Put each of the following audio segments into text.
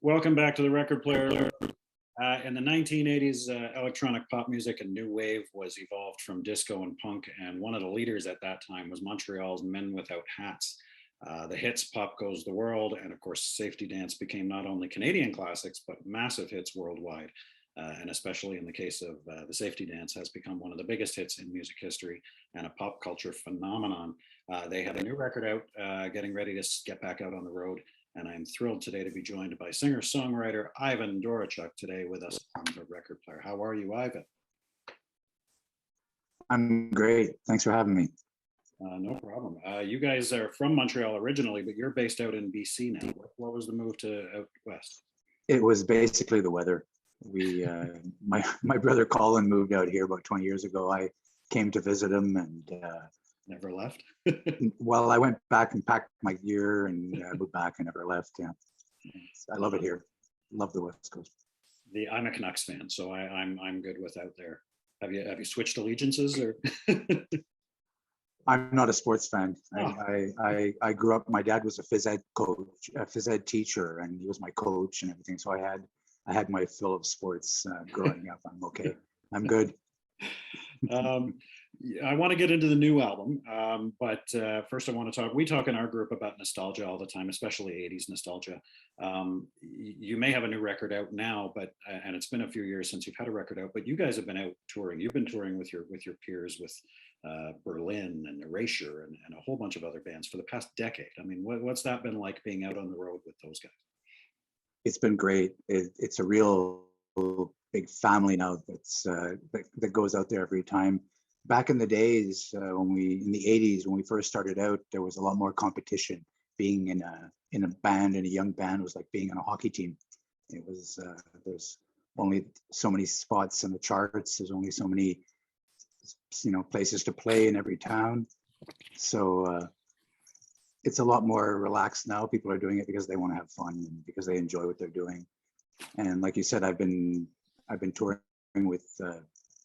Welcome back to the record player. In the 1980s, electronic pop music and new wave was evolved from disco and punk, and one of the leaders at that time was Montreal's Men Without Hats. The hits Pop Goes the World and, of course, Safety Dance became not only Canadian classics, but massive hits worldwide. And especially in the case of the Safety Dance, has become one of the biggest hits in music history and a pop culture phenomenon. They have a new record out, getting ready to get back out on the road. And I'm thrilled today to be joined by singer-songwriter Ivan Doroschuk today with us on the record player. How are you, Ivan? I'm great. Thanks for having me. No problem. You guys are from Montreal originally, but you're based out in BC now. What was the move to out west? It was basically the weather. We, my brother Colin moved out here about 20 years ago. I came to visit him and never left. well, I went back and packed my gear and moved back and never left. Yeah, I love it here. Love the West Coast. I'm a Canucks fan, so I'm good with out there. Have you switched allegiances or? I'm not a sports fan. Oh. I grew up. My dad was a phys ed coach, a phys ed teacher, and he was my coach and everything. So I had my fill of sports growing up. I'm okay. I'm good. I want to get into the new album, but first I want to we talk in our group about nostalgia all the time, especially 80s nostalgia. You may have a new record out now, but and it's been a few years since you've had a record out, but you guys have been out touring. You've been touring with your peers with Berlin and Erasure and a whole bunch of other bands for the past decade. I mean, what's that been like being out on the road with those guys? It's been great. It's a real big family now that goes out there every time. Back in the days, in the 80s, when we first started out, there was a lot more competition. Being in a band, in a young band, was like being on a hockey team. It was there's only so many spots in the charts. There's only so many, places to play in every town. So it's a lot more relaxed now. People are doing it because they want to have fun and because they enjoy what they're doing. And like you said, I've been touring with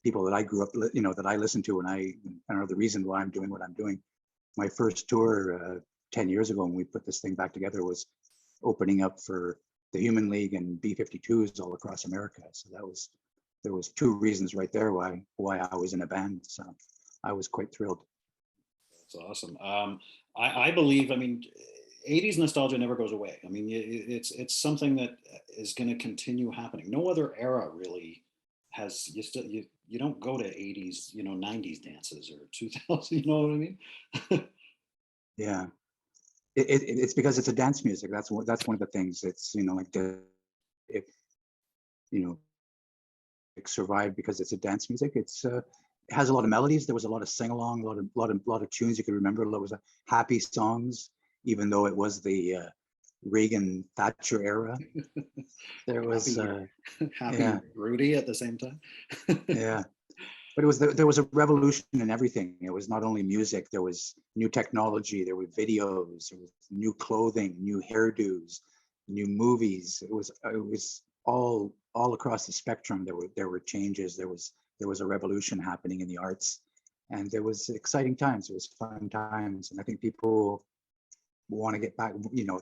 people that I grew up, that I listened to, and I know the reason why I'm doing what I'm doing. My first tour 10 years ago, when we put this thing back together, was opening up for the Human League and B-52s all across America. So there was two reasons right there why I was in a band. So I was quite thrilled. That's awesome. I believe, 80s nostalgia never goes away. I mean, it's something that is going to continue happening. No other era really has, you don't go to 80s, 90s dances or 2000, you know what I mean? Yeah. It's because it's a dance music. That's one of the things. It's, it survived because it's a dance music. It has a lot of melodies. There was a lot of sing-along, a lot of tunes you could remember. There was happy songs, even though it was the Reagan Thatcher era. There was happy Rudy at the same time. Yeah, but there was a revolution in everything. It was not only music. There was new technology. There were videos. There was new clothing, new hairdos, new movies. It was all across the spectrum. There were changes. There was a revolution happening in the arts, and there was exciting times. It was fun times, and I think people want to get back.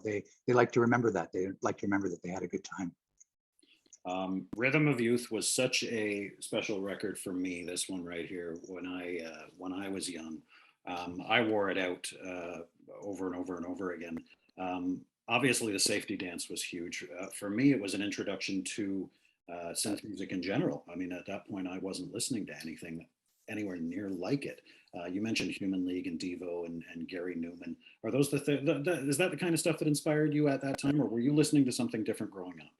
They like to remember that. They like to remember that they had a good time. Rhythm of Youth was such a special record for me. This one right here, when I was young, I wore it out over and over and over again. Obviously, the Safety Dance was huge. For me, it was an introduction to synth music in general. I mean, at that point, I wasn't listening to anything anywhere near like it. You mentioned Human League and Devo and Gary Newman. Are those is that the kind of stuff that inspired you at that time, or were you listening to something different growing up?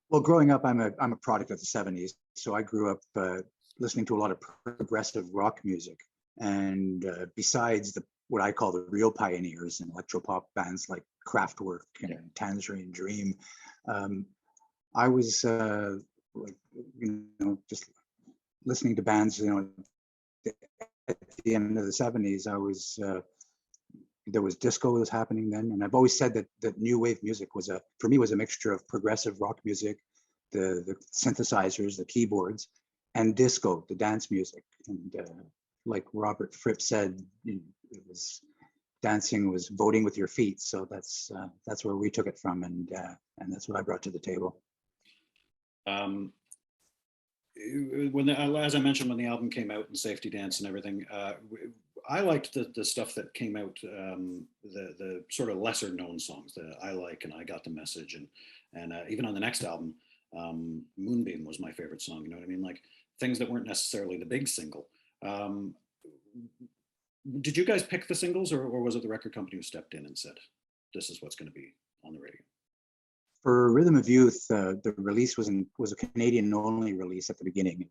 Well, growing up, I'm a product of the 70s. So I grew up listening to a lot of progressive rock music. And besides what I call the real pioneers in electropop bands like Kraftwerk and Tangerine Dream, I was just listening to bands. At the end of the 70s, there was disco that was happening then, and I've always said that new wave music was for me a mixture of progressive rock music, the synthesizers, the keyboards, and disco, the dance music. And like Robert Fripp said, it was dancing was voting with your feet. So that's where we took it from, and that's what I brought to the table. As I mentioned, when the album came out and Safety Dance and everything, I liked the stuff that came out, the sort of lesser known songs, the I Like and I Got the Message, and even on the next album, Moonbeam was my favorite song. You know what I mean? Like things that weren't necessarily the big single. Did you guys pick the singles, or was it the record company who stepped in and said, "This is what's going to be on the radio"? For Rhythm of Youth, the release was a Canadian only release at the beginning.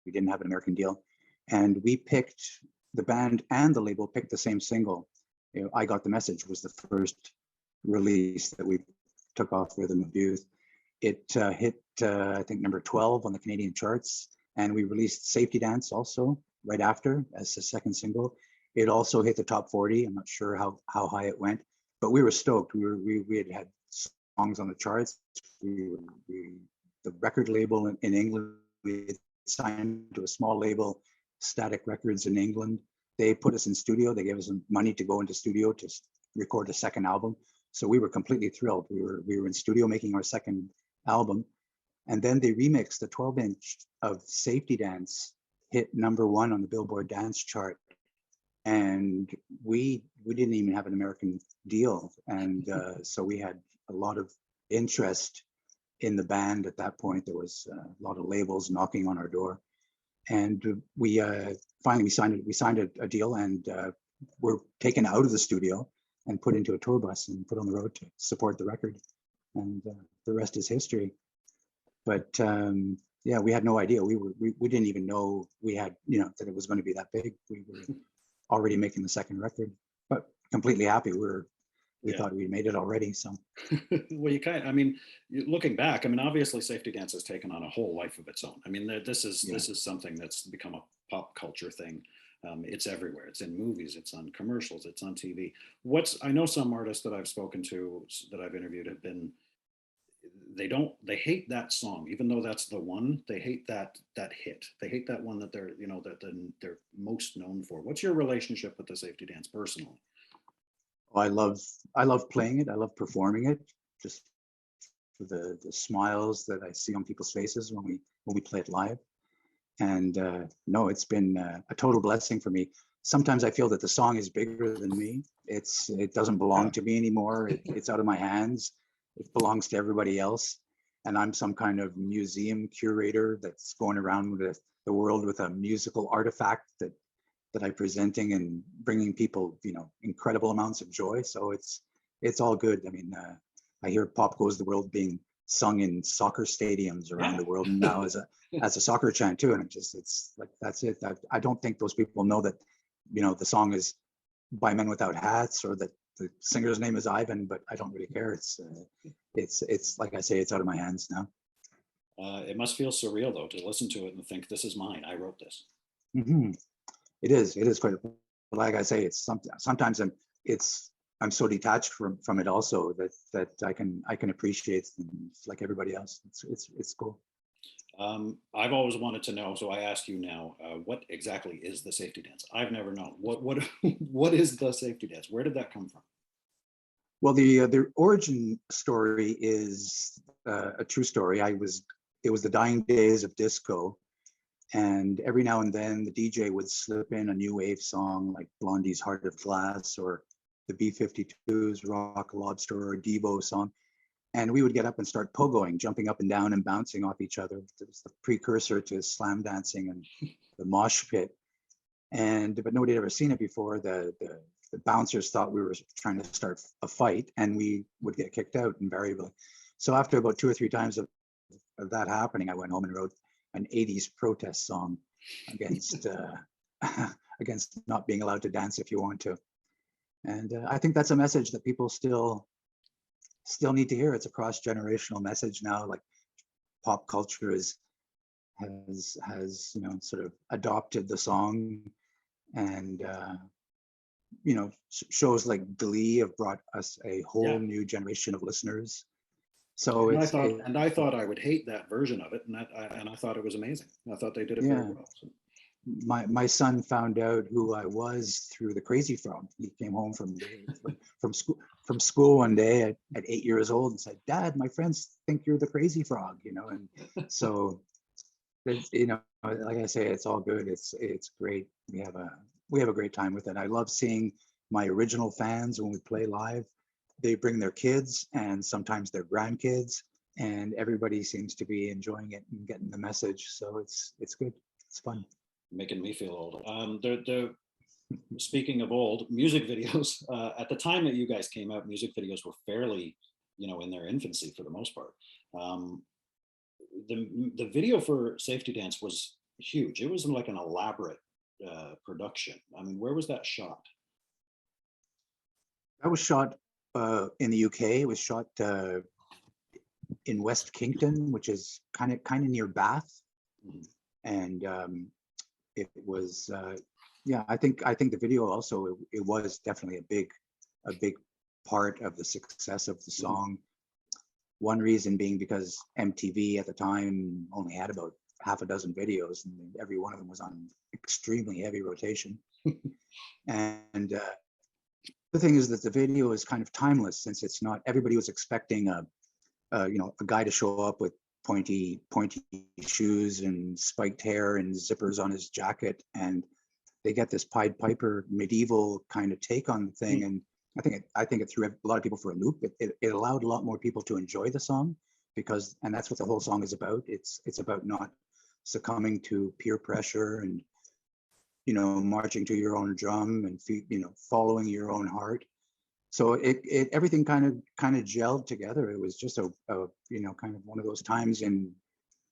We didn't have an American deal, and we picked, the band and the label picked the same single. You know, I Got the Message was the first release that we took off Rhythm of Youth. It hit I think number 12 on the Canadian charts, and we released Safety Dance also right after as the second single. It also hit the top 40. I'm not sure how high it went, but we were stoked. We had songs on the charts. The record label in England, we had signed to a small label, Static Records in England. They put us in studio. They gave us some money to go into studio to record a second album. So we were completely thrilled. We were in studio making our second album, and then they remixed the 12-inch of Safety Dance, hit number 1 on the Billboard Dance chart. And we didn't even have an American deal, and so we had a lot of interest in the band at that point. There was a lot of labels knocking on our door, and we finally signed a deal, and were taken out of the studio and put into a tour bus and put on the road to support the record, and the rest is history. But yeah, we had no idea. We didn't even know we had, you know, that it was going to be that big. We were already making the second record, but completely happy. We thought we made it already. So well, I mean, looking back, I mean, obviously Safety Dance has taken on a whole life of its own. I mean, this is something that's become a pop culture thing. It's everywhere. It's in movies, it's on commercials, it's on TV. I know some artists that I've spoken to, that I've interviewed, have been, they hate that song, even though that's the one. They hate that hit. They hate that one that they're, you know, that they're most known for. What's your relationship with the Safety Dance personally? Oh, I love playing it. I love performing it, just for the smiles that I see on people's faces when we play it live. And no, it's been a total blessing for me. Sometimes I feel that the song is bigger than me. It doesn't belong to me anymore. It's out of my hands. It belongs to everybody else. And I'm some kind of museum curator that's going around with the world with a musical artifact that I'm presenting and bringing people, you know, incredible amounts of joy. So it's all good. I mean, I hear Pop Goes the World being sung in soccer stadiums around the world now as a soccer chant too. And it's like, that's it. I don't think those people know that, you know, the song is by Men Without Hats, or that the singer's name is Ivan, but I don't really care. It's like I say, it's out of my hands now. It must feel surreal though, to listen to it and think, this is mine. I wrote this. Mm-hmm. It is quite, like I say, it's sometimes I'm so detached from it also that I can appreciate things like everybody else. It's cool. I've always wanted to know, so I ask you now, what exactly is the Safety Dance? I've never known. What is the Safety Dance? Where did that come from? Well, the origin story is a true story. It was the dying days of disco, and every now and then the DJ would slip in a new wave song like Blondie's Heart of Glass, or the B-52's Rock Lobster, or a Devo song. And we would get up and start pogoing, jumping up and down and bouncing off each other. It was the precursor to slam dancing and the mosh pit. But nobody had ever seen it before. The bouncers thought we were trying to start a fight, and we would get kicked out invariably. So after about 2 or 3 times of that happening, I went home and wrote an 80s protest song against against not being allowed to dance if you want to. And I think that's a message that people still need to hear. It's a cross-generational message now. Like, pop culture has you know, sort of adopted the song, and you know, shows like Glee have brought us a whole new generation of listeners. So I thought I would hate that version of it, and I thought it was amazing. I thought they did it very well. So. my son found out who I was through the Crazy Frog. He came home from school one day at 8 years old and said, "Dad, my friends think you're the Crazy Frog," you know. And so, you know, like I say, it's all good. It's great. We have a great time with it. I love seeing my original fans when we play live. They bring their kids and sometimes their grandkids, and everybody seems to be enjoying it and getting the message. So it's good. It's fun. Making me feel old. Speaking of old, music videos, at the time that you guys came out, music videos were fairly, you know, in their infancy for the most part. The video for Safety Dance was huge. It was like an elaborate production. I mean, where was that shot? That was shot in the UK. It was shot in West Kingston, which is kind of near Bath. Mm-hmm. And it was yeah, I think the video also, it was definitely a big part of the success of the song. One reason being because MTV at the time only had about half a dozen videos, and every one of them was on extremely heavy rotation. And the thing is that the video is kind of timeless, since it's not, everybody was expecting a guy to show up with pointy shoes and spiked hair and zippers on his jacket, and they get this Pied Piper medieval kind of take on the thing. And I think it threw a lot of people for a loop. It allowed a lot more people to enjoy the song, and that's what the whole song is about. It's about not succumbing to peer pressure and, you know, marching to your own drum and, you know, following your own heart. So everything kind of gelled together. It was just a you know, kind of one of those times in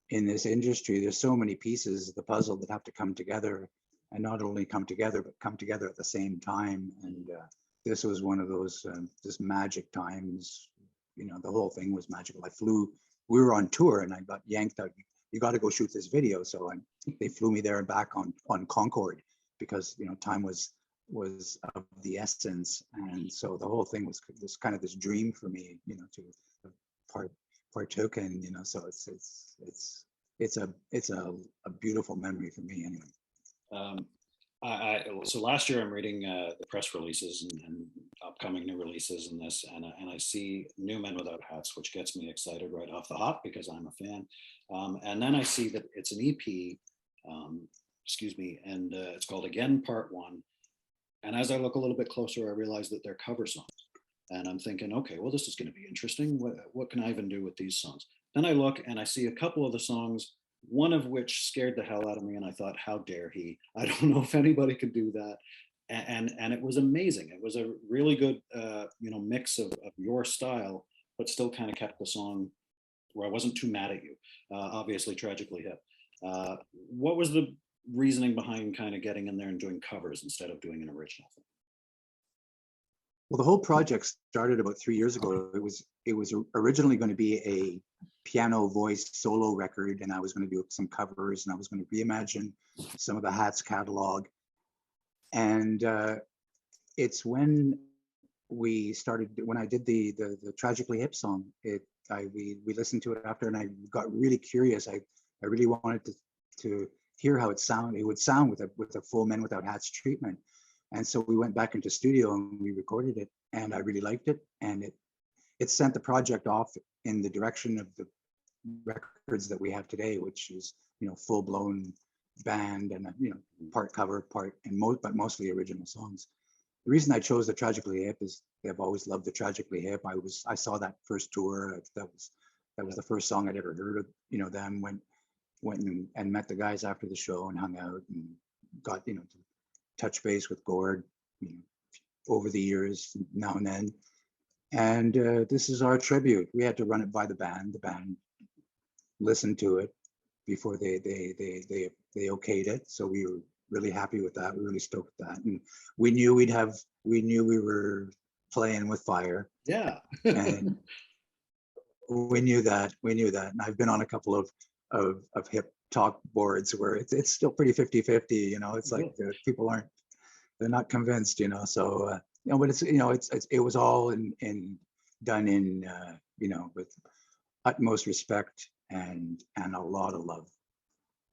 this industry. There's so many pieces of the puzzle that have to come together, and not only come together, but come together at the same time. And this was one of those just magic times. You know, the whole thing was magical. We were on tour, and I got yanked out. You got to go shoot this video. So they flew me there and back on Concorde, because, you know, time was of the essence. And so the whole thing was kind of this dream for me, you know, to partook in, you know. So it's a beautiful memory for me anyway. So last year I'm reading the press releases and upcoming new releases in this, and I see New Men Without Hats, which gets me excited right off the hop because I'm a fan. And then I see that it's an EP, and it's called Again Part 1. And as I look a little bit closer, I realize that they're cover songs. And I'm thinking, okay, well, this is going to be interesting. What can I even do with these songs? Then I look and I see a couple of the songs, one of which scared the hell out of me. And I thought, how dare he? I don't know if anybody could do that. And it was amazing. It was a really good, mix of your style, but still kind of kept the song where I wasn't too mad at you. Obviously, Tragically Hip. What was the reasoning behind kind of getting in there and doing covers instead of doing an original thing? Well, the whole project started about 3 years ago. It was originally going to be a piano voice solo record, and I was going to do some covers, and I was going to reimagine some of the Hats catalog. And it's when I did the Tragically Hip song, we listened to it after, and I got really curious. I really wanted to hear how it would sound with a full Men Without Hats treatment. And so we went back into studio and we recorded it, and I really liked it. And it sent the project off in the direction of the records that we have today, which is, you know, full blown band and, you know, part cover, but mostly original songs. The reason I chose the Tragically Hip is I've always loved the Tragically Hip. I saw that first tour. That was the first song I'd ever heard of, you know, them. Went and met the guys after the show and hung out and got, you know, to touch base with Gord, you know, over the years now and then. And this is our tribute. We had to run it by the band. The band listened to it before they okayed it. So we were really happy with that. We were really stoked with that. And we knew we were playing with fire. Yeah. And we knew that. And I've been on a couple of hip talk boards where it's still pretty 50-50, you know. It's like people they're not convinced, you know. So you know, but it's, you know, it was all done in you know, with utmost respect and a lot of love.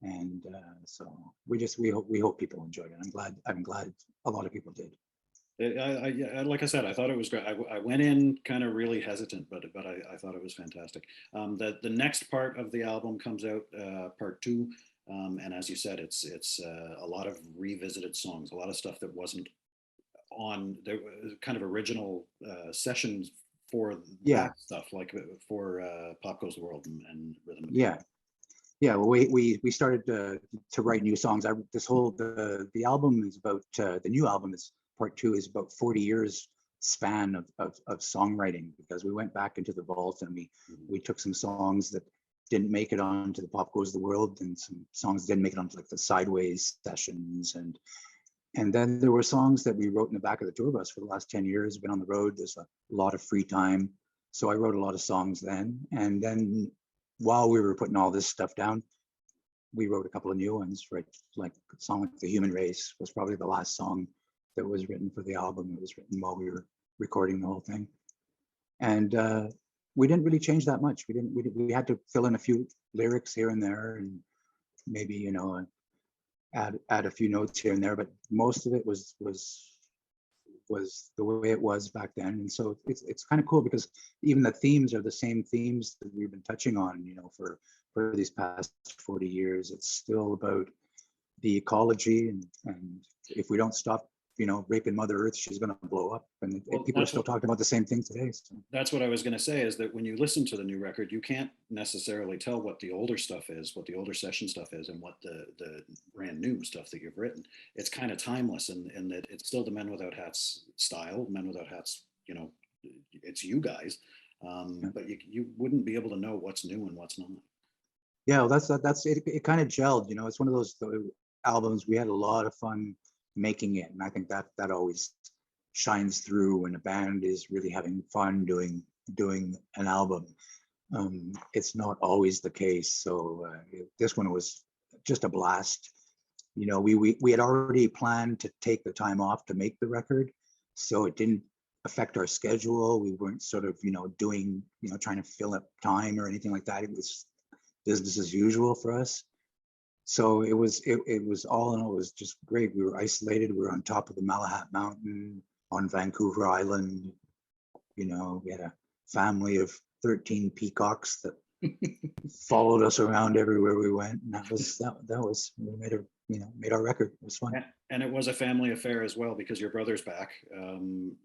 And so we hope people enjoyed it. I'm glad a lot of people did. Like I said, I thought it was great. I went in kind of really hesitant, but I thought it was fantastic. The next part of the album comes out, part two, and as you said, it's a lot of revisited songs, a lot of stuff that wasn't on the kind of original sessions for Yeah, that stuff, like for Pop Goes the World and Rhythm. yeah, yeah. Well, we started to write new songs. The album is about the new album is part two is about 40 years span of songwriting, because we went back into the vault and we took some songs that didn't make it onto the Pop Goes the World, and some songs didn't make it onto like the Sideways sessions, and then there were songs that we wrote in the back of the tour bus for the last 10 years. Been on the road. There's a lot of free time. So I wrote a lot of songs then. And then while we were putting all this stuff down, we wrote a couple of new ones, right? Like a song like The Human Race was probably the last song that was written for the album. It was written while we were recording the whole thing. And we didn't really change that much. We had to fill in a few lyrics here and there, and maybe, add a few notes here and there, but most of it was the way it was back then. And so it's kind of cool, because even the themes are the same themes that we've been touching on, for these past 40 years. It's still about the ecology, and if we don't stop raping Mother Earth, she's going to blow up. And people are still talking about the same thing today. So. That's what I was going to say, is that when you listen to the new record, you can't necessarily tell what the older stuff is, what the older session stuff is, and what the brand new stuff that you've written. It's kind of timeless, in that it's still the Men Without Hats style. Men Without Hats, it's you guys, but you wouldn't be able to know what's new and what's not. Yeah, well, that's it. It kind of gelled. It's one of those albums we had a lot of fun making it, and I think that always shines through when a band is really having fun doing an album. It's not always the case. So this one was just a blast. We had already planned to take the time off to make the record, so it didn't affect our schedule. We weren't sort of doing trying to fill up time or anything like that. It was business as usual for us. So it was all in all, it was just great. We were isolated. We were on top of the Malahat Mountain on Vancouver Island. We had a family of 13 peacocks that followed us around everywhere we went. And that was we made our record. It was fun. And it was a family affair as well, because your brother's back.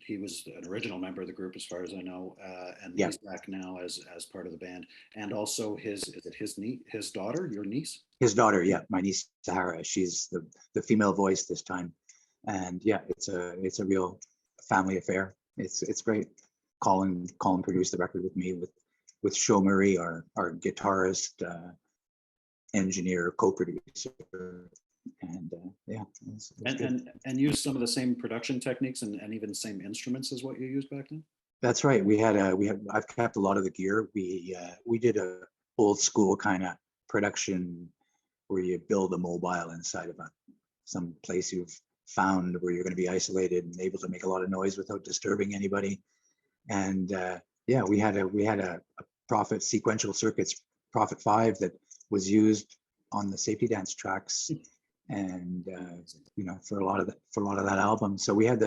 He was an original member of the group, as far as I know, and he's back now as part of the band. And also his daughter, your niece? His daughter, yeah, my niece Sahara. She's the female voice this time, and yeah, it's a real family affair. It's great. Colin produced the record with me, with Sho Murray, our guitarist, engineer, co-producer. And yeah, and use some of the same production techniques and even same instruments as what you used back then. That's right. I've kept a lot of the gear. We did a old school kind of production where you build a mobile inside of some place you've found where you're going to be isolated and able to make a lot of noise without disturbing anybody. And yeah, we had a Prophet sequential circuits, Prophet 5, that was used on the Safety Dance tracks. And for a lot of that album. So we had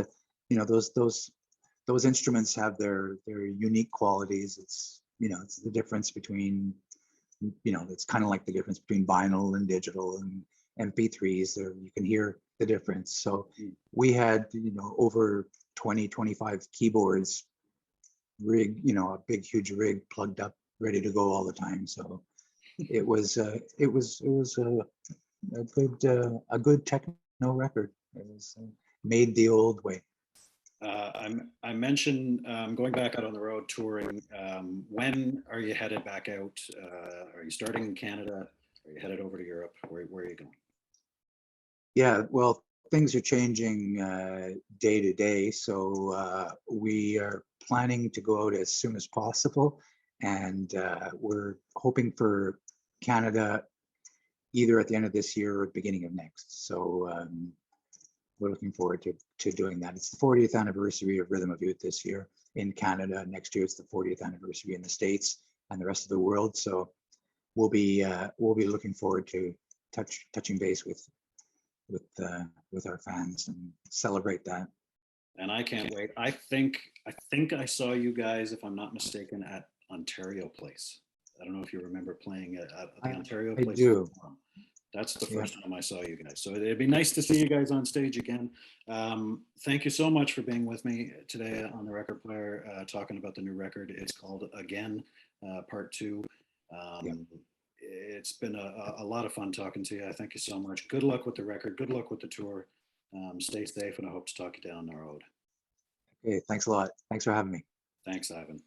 those instruments have their unique qualities. It's it's the difference between it's kind of like the difference between vinyl and digital and MP3s. You can hear the difference. So we had over 20-25 keyboards rig, a big huge rig plugged up, ready to go all the time. So it was a good techno record. It was made the old way. I mentioned going back out on the road touring. When are you headed back out? Are you starting in Canada? Are you headed over to Europe? Where are you going? Yeah, well, things are changing day to day. So we are planning to go out as soon as possible. And we're hoping for Canada either at the end of this year or beginning of next. So we're looking forward to doing that. It's the 40th anniversary of Rhythm of Youth this year in Canada. Next year it's the 40th anniversary in the States and the rest of the world. So we'll be looking forward to touching base with our fans and celebrate that. And I can't wait. I think I saw you guys, if I'm not mistaken, at Ontario Place. I don't know if you remember playing at the Ontario I Place. do. That's the Yeah. first time I saw you guys. So it'd be nice to see you guys on stage again. Thank you so much for being with me today on the record player, talking about the new record. It's called Again, Part 2. Yeah. It's been a lot of fun talking to you. I thank you so much. Good luck with the record. Good luck with the tour. Stay safe, and I hope to talk you down the road. Okay, thanks a lot. Thanks for having me. Thanks, Ivan.